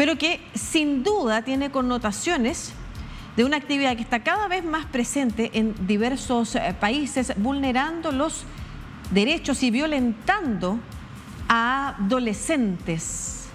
pero que sin duda tiene connotaciones de una actividad que está cada vez más presente en diversos países, vulnerando los derechos y violentando a adolescentes.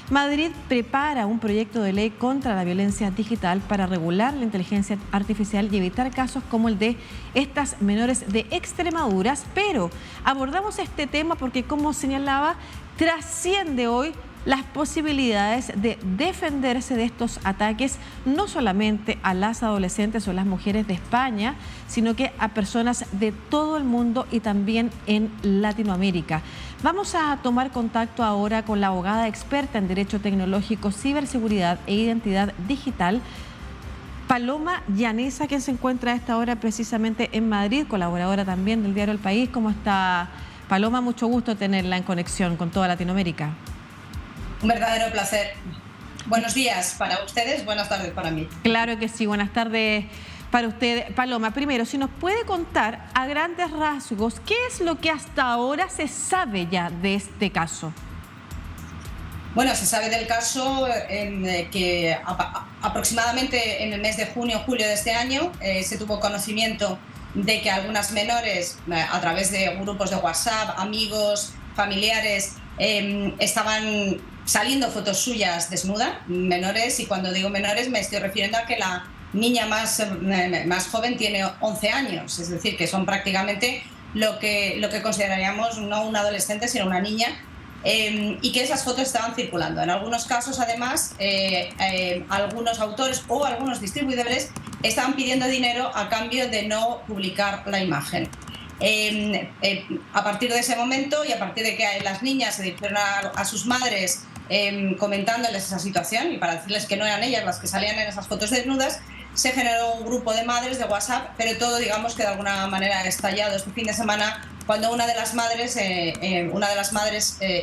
Madrid prepara un proyecto de ley contra la violencia digital para regular la inteligencia artificial y evitar casos como el de estas menores de Extremadura. Pero abordamos este tema porque, como señalaba, trasciende hoy las posibilidades de defenderse de estos ataques, no solamente a las adolescentes o las mujeres de España, sino que a personas de todo el mundo y también en Latinoamérica. Vamos a tomar contacto ahora con la abogada experta en Derecho Tecnológico, Ciberseguridad e Identidad Digital, Paloma Llaneza, quien se encuentra a esta hora precisamente en Madrid, colaboradora también del diario El País. ¿Cómo está, Paloma? Mucho gusto tenerla en conexión con toda Latinoamérica. Un verdadero placer. Buenos días para ustedes, buenas tardes para mí. Claro que sí, buenas tardes para usted. Paloma, primero, si nos puede contar a grandes rasgos qué es lo que hasta ahora se sabe ya de este caso. Bueno, se sabe del caso que aproximadamente en el mes de junio, julio de este año se tuvo conocimiento de que algunas menores, a través de grupos de WhatsApp, amigos, familiares, estaban saliendo fotos suyas desnudas, menores, y cuando digo menores me estoy refiriendo a que la niña más joven tiene 11 años, es decir, que son prácticamente lo que consideraríamos no una adolescente, sino una niña, y que esas fotos estaban circulando. En algunos casos, además, algunos autores o algunos distribuidores estaban pidiendo dinero a cambio de no publicar la imagen. A partir de ese momento y a partir de que las niñas se dirigieron a sus madres comentándoles esa situación y para decirles que no eran ellas las que salían en esas fotos desnudas, se generó un grupo de madres de WhatsApp, pero todo, digamos, que de alguna manera ha estallado este fin de semana cuando una de las madres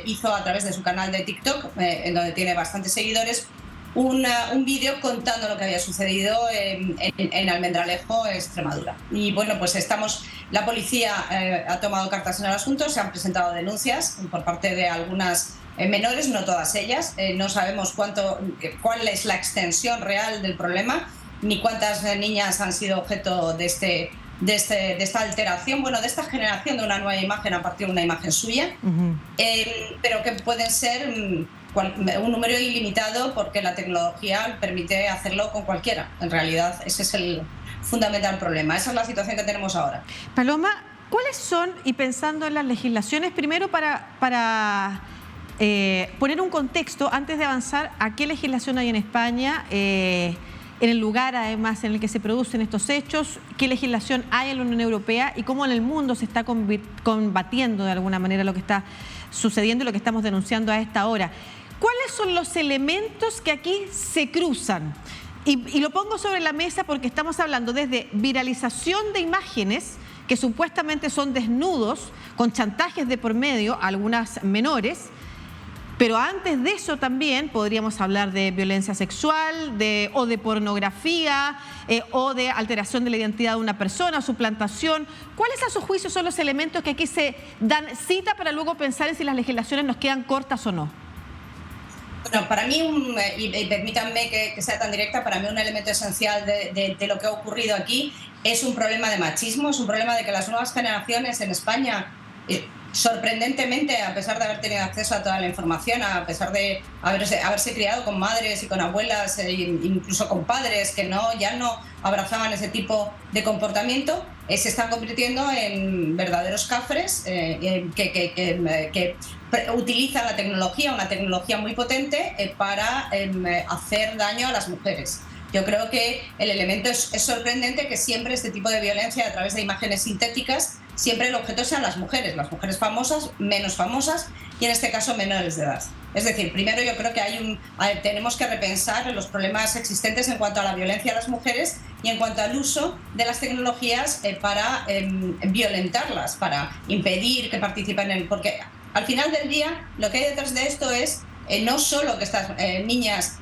hizo a través de su canal de TikTok, en donde tiene bastantes seguidores, un vídeo contando lo que había sucedido en Almendralejo, Extremadura. Y bueno, pues la policía ha tomado cartas en el asunto, se han presentado denuncias por parte de algunas menores, no todas ellas. No sabemos cuál es la extensión real del problema, ni cuántas niñas han sido objeto de esta alteración, bueno, de esta generación de una nueva imagen a partir de una imagen suya, pero que pueden ser un número ilimitado porque la tecnología permite hacerlo con cualquiera. En realidad, ese es el fundamental problema. Esa es la situación que tenemos ahora. Paloma, ¿cuáles son, y pensando en las legislaciones, primero para poner un contexto antes de avanzar, a qué legislación hay en España, en el lugar además en el que se producen estos hechos, qué legislación hay en la Unión Europea y cómo en el mundo se está combatiendo de alguna manera lo que está sucediendo y lo que estamos denunciando a esta hora? ¿Cuáles son los elementos que aquí se cruzan? Y lo pongo sobre la mesa porque estamos hablando desde viralización de imágenes que supuestamente son desnudos, con chantajes de por medio a algunas menores, pero antes de eso también podríamos hablar de violencia sexual, o de pornografía, o de alteración de la identidad de una persona, suplantación. ¿Cuáles a su juicio son los elementos que aquí se dan cita para luego pensar en si las legislaciones nos quedan cortas o no? Bueno, para mí, y permítanme que sea tan directa, para mí un elemento esencial de lo que ha ocurrido aquí es un problema de machismo, es un problema de que las nuevas generaciones en España, sorprendentemente, a pesar de haber tenido acceso a toda la información, a pesar de haberse criado con madres y con abuelas, incluso con padres que ya no abrazaban ese tipo de comportamiento, se están convirtiendo en verdaderos cafres que utilizan la tecnología, una tecnología muy potente, para hacer daño a las mujeres. Yo creo que el elemento es sorprendente que siempre este tipo de violencia a través de imágenes sintéticas, siempre el objeto sean las mujeres famosas, menos famosas y en este caso menores de edad. Es decir, primero yo creo que tenemos que repensar los problemas existentes en cuanto a la violencia a las mujeres y en cuanto al uso de las tecnologías para violentarlas, para impedir que participen porque al final del día lo que hay detrás de esto es no solo que estas niñas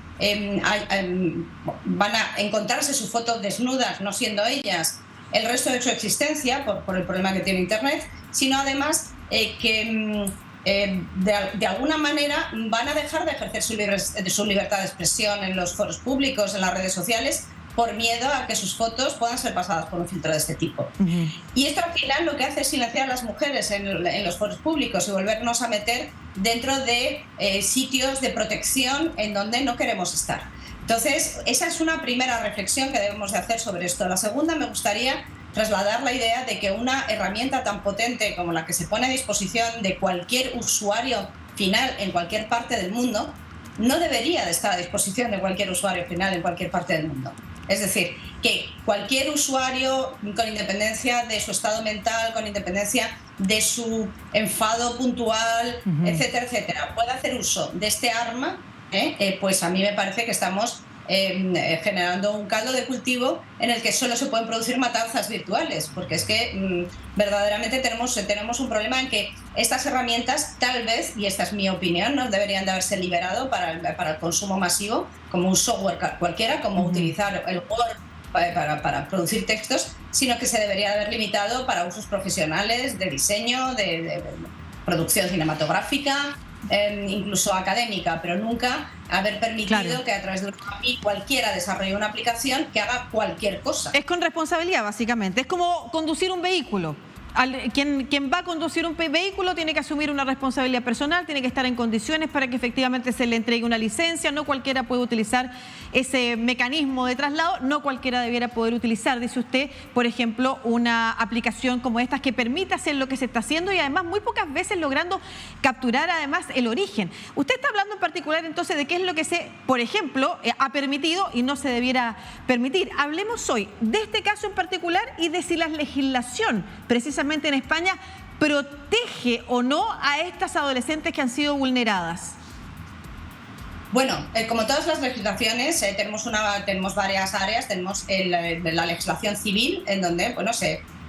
van a encontrarse su foto desnudas, no siendo ellas, el resto de su existencia por el problema que tiene Internet, sino además que de alguna manera van a dejar de ejercer su libertad de expresión en los foros públicos, en las redes sociales, por miedo a que sus fotos puedan ser pasadas por un filtro de este tipo. Y esto al final lo que hace es silenciar a las mujeres en los foros públicos y volvernos a meter dentro de sitios de protección en donde no queremos estar. Entonces, esa es una primera reflexión que debemos de hacer sobre esto. La segunda, me gustaría trasladar la idea de que una herramienta tan potente como la que se pone a disposición de cualquier usuario final en cualquier parte del mundo no debería de estar a disposición de cualquier usuario final en cualquier parte del mundo. Es decir, que cualquier usuario, con independencia de su estado mental, con independencia de su enfado puntual, etcétera, etcétera, pueda hacer uso de este arma, pues a mí me parece que estamos generando un caldo de cultivo en el que solo se pueden producir matanzas virtuales, porque es que verdaderamente tenemos un problema en que estas herramientas tal vez, y esta es mi opinión, no deberían de haberse liberado para el consumo masivo como un software cualquiera, como utilizar el Word para producir textos, sino que se debería de haber limitado para usos profesionales de diseño, de producción cinematográfica, incluso académica, pero nunca haber permitido que a través de una API cualquiera desarrolle una aplicación que haga cualquier cosa. Es con responsabilidad, básicamente. Es como conducir un vehículo. Quien va a conducir un vehículo tiene que asumir una responsabilidad personal, tiene que estar en condiciones para que efectivamente se le entregue una licencia. No cualquiera puede utilizar ese mecanismo de traslado, no cualquiera debiera poder utilizar, dice usted, por ejemplo, una aplicación como esta que permita hacer lo que se está haciendo y además muy pocas veces logrando capturar además el origen. Usted está hablando en particular entonces de qué es lo que se, por ejemplo, ha permitido y no se debiera permitir. Hablemos hoy de este caso en particular y de si la legislación precisamente en España protege o no a estas adolescentes que han sido vulneradas. Bueno, como todas las legislaciones, tenemos varias áreas. Tenemos la legislación civil, en donde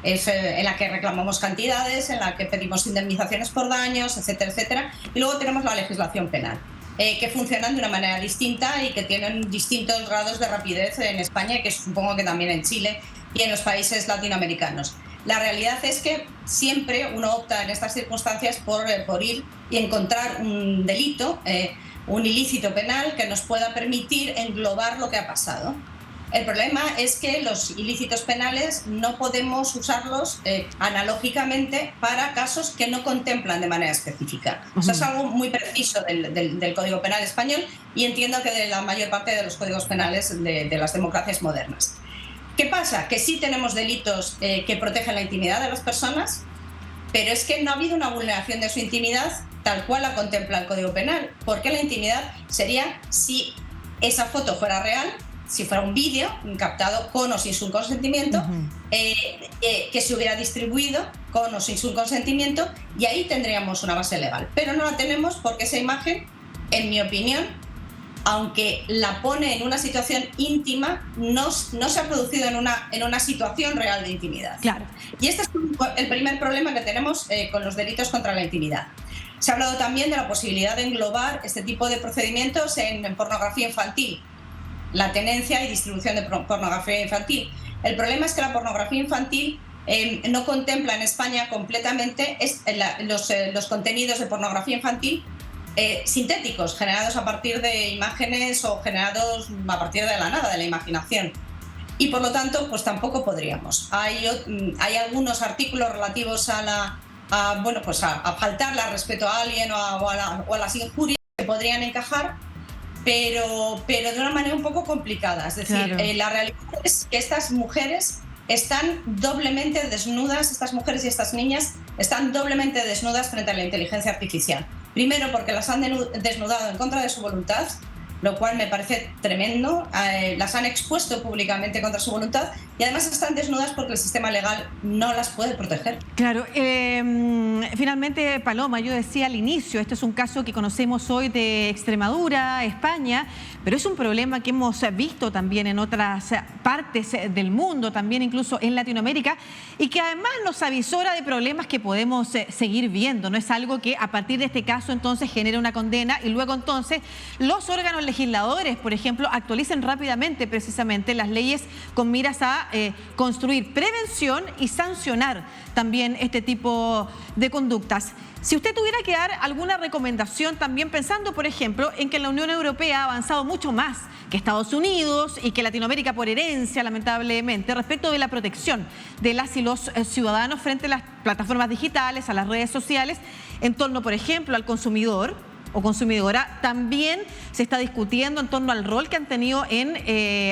es en la que reclamamos cantidades, en la que pedimos indemnizaciones por daños, etcétera, etcétera. Y luego tenemos la legislación penal, que funcionan de una manera distinta y que tienen distintos grados de rapidez en España, y que supongo que también en Chile y en los países latinoamericanos. La realidad es que siempre uno opta en estas circunstancias por ir y encontrar un delito, un ilícito penal que nos pueda permitir englobar lo que ha pasado. El problema es que los ilícitos penales no podemos usarlos analógicamente para casos que no contemplan de manera específica. Eso es algo muy preciso del Código Penal español y entiendo que de la mayor parte de los códigos penales de las democracias modernas. ¿Qué pasa? Que sí tenemos delitos que protegen la intimidad de las personas, pero es que no ha habido una vulneración de su intimidad tal cual la contempla el Código Penal, porque la intimidad sería si esa foto fuera real, si fuera un vídeo captado con o sin su consentimiento, que se hubiera distribuido con o sin su consentimiento, y ahí tendríamos una base legal. Pero no la tenemos porque esa imagen, en mi opinión, aunque la pone en una situación íntima, no se ha producido en una situación real de intimidad. Claro. Y este es el primer problema que tenemos con los delitos contra la intimidad. Se ha hablado también de la posibilidad de englobar este tipo de procedimientos en pornografía infantil, la tenencia y distribución de pornografía infantil. El problema es que la pornografía infantil no contempla en España completamente los contenidos de pornografía infantil sintéticos, generados a partir de imágenes o generados a partir de la nada, de la imaginación. Y por lo tanto, pues tampoco podríamos. Hay algunos artículos relativos a faltarle al respeto a alguien o a las injurias que podrían encajar, pero de una manera un poco complicada. Es decir, claro, la realidad es que estas mujeres están doblemente desnudas, estas mujeres y estas niñas están doblemente desnudas frente a la inteligencia artificial. Primero, porque las han desnudado en contra de su voluntad, lo cual me parece tremendo. Las han expuesto públicamente contra su voluntad y además están desnudas porque el sistema legal no las puede proteger. Claro. Finalmente, Paloma, yo decía al inicio, este es un caso que conocemos hoy de Extremadura, España, pero es un problema que hemos visto también en otras partes del mundo, también incluso en Latinoamérica, y que además nos avisora de problemas que podemos seguir viendo. No es algo que a partir de este caso entonces genere una condena y luego entonces los órganos legislativos legisladores, por ejemplo, actualicen rápidamente precisamente las leyes con miras a construir prevención y sancionar también este tipo de conductas. Si usted tuviera que dar alguna recomendación también pensando, por ejemplo, en que la Unión Europea ha avanzado mucho más que Estados Unidos y que Latinoamérica por herencia, lamentablemente, respecto de la protección de las y los ciudadanos frente a las plataformas digitales, a las redes sociales, en torno, por ejemplo, al consumidor o consumidora, también se está discutiendo en torno al rol que han tenido en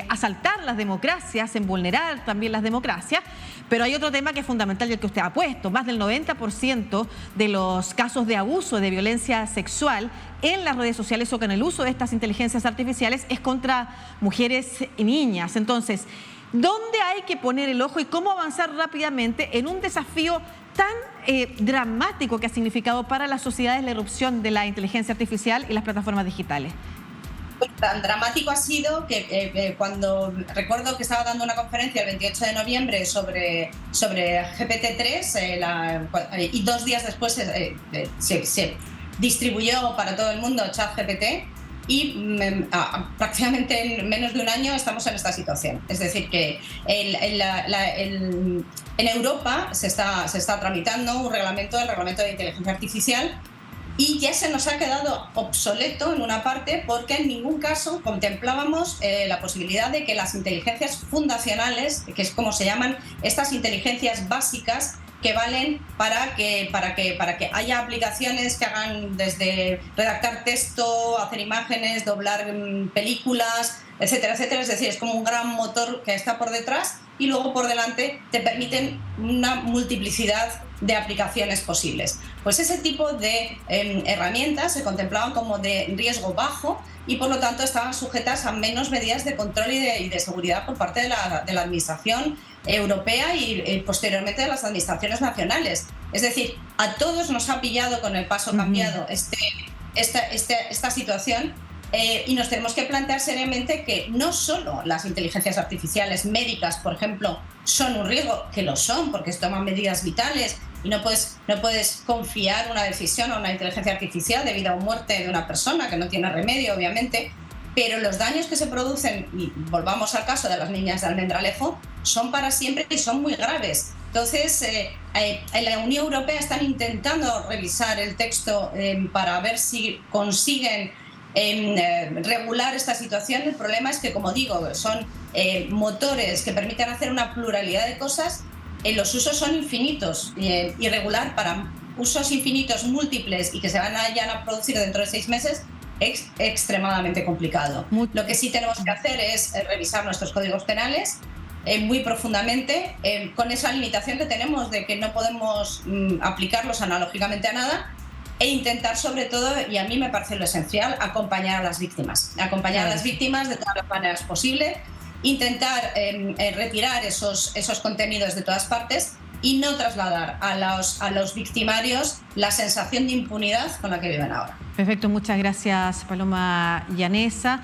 asaltar las democracias, en vulnerar también las democracias. Pero hay otro tema que es fundamental y el que usted ha puesto. Más del 90% de los casos de abuso, de violencia sexual en las redes sociales o con el uso de estas inteligencias artificiales es contra mujeres y niñas. Entonces, ¿dónde hay que poner el ojo y cómo avanzar rápidamente en un desafío tan dramático que ha significado para las sociedades la irrupción de la inteligencia artificial y las plataformas digitales? Tan dramático ha sido que cuando recuerdo que estaba dando una conferencia el 28 de noviembre sobre GPT-3 y 2 días después se distribuyó para todo el mundo ChatGPT y prácticamente en menos de un año estamos en esta situación. Es decir, que en Europa se está tramitando el reglamento de inteligencia artificial y ya se nos ha quedado obsoleto en una parte porque en ningún caso contemplábamos la posibilidad de que las inteligencias fundacionales, que es como se llaman, estas inteligencias básicas que valen para que haya aplicaciones que hagan desde redactar texto, hacer imágenes, doblar películas, etcétera, etcétera. Es decir, es como un gran motor que está por detrás y luego por delante te permiten una multiplicidad de aplicaciones posibles. Pues ese tipo de herramientas se contemplaban como de riesgo bajo y por lo tanto estaban sujetas a menos medidas de control y de seguridad por parte de la administración europea y posteriormente de las administraciones nacionales. Es decir, a todos nos ha pillado con el paso cambiado esta situación. Y nos tenemos que plantear seriamente que no solo las inteligencias artificiales médicas, por ejemplo, son un riesgo, que lo son, porque toman medidas vitales y no puedes confiar una decisión a una inteligencia artificial de vida o muerte de una persona, que no tiene remedio, obviamente, pero los daños que se producen, y volvamos al caso de las niñas de Almendralejo, son para siempre y son muy graves. Entonces, en la Unión Europea están intentando revisar el texto para ver si consiguen regular esta situación. El problema es que, como digo, son motores que permiten hacer una pluralidad de cosas. Los usos son infinitos y regular para usos infinitos múltiples y que se van a producir dentro de 6 meses es extremadamente complicado. Lo que sí tenemos que hacer es revisar nuestros códigos penales muy profundamente, con esa limitación que tenemos de que no podemos aplicarlos analógicamente a nada, e intentar, sobre todo, y a mí me parece lo esencial, acompañar a las víctimas. Acompañar a las víctimas de todas las maneras posibles, intentar retirar esos contenidos de todas partes y no trasladar a los victimarios la sensación de impunidad con la que viven ahora. Perfecto, muchas gracias, Paloma Llanesa,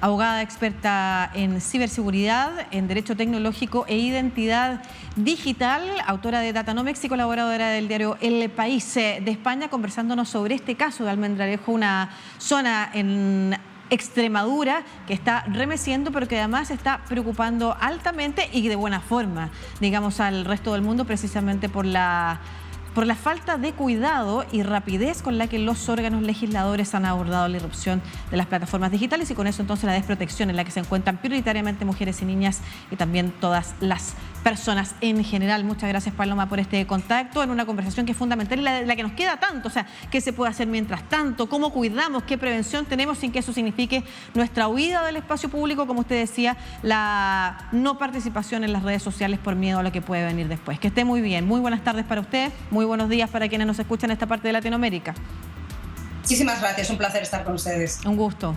abogada experta en ciberseguridad, en derecho tecnológico e identidad digital, autora de Datanomics y colaboradora del diario El País de España, conversándonos sobre este caso de Almendralejo, una zona en Extremadura que está remeciendo, pero que además está preocupando altamente y de buena forma, digamos, al resto del mundo, precisamente por la falta de cuidado y rapidez con la que los órganos legisladores han abordado la irrupción de las plataformas digitales y con eso entonces la desprotección en la que se encuentran prioritariamente mujeres y niñas y también todas las personas en general. Muchas gracias, Paloma, por este contacto en una conversación que es fundamental y la que nos queda tanto. O sea, ¿qué se puede hacer mientras tanto? ¿Cómo cuidamos? ¿Qué prevención tenemos sin que eso signifique nuestra huida del espacio público? Como usted decía, la no participación en las redes sociales por miedo a lo que puede venir después. Que esté muy bien. Muy buenas tardes para usted. Muy buenos días para quienes nos escuchan en esta parte de Latinoamérica. Muchísimas gracias. Un placer estar con ustedes. Un gusto.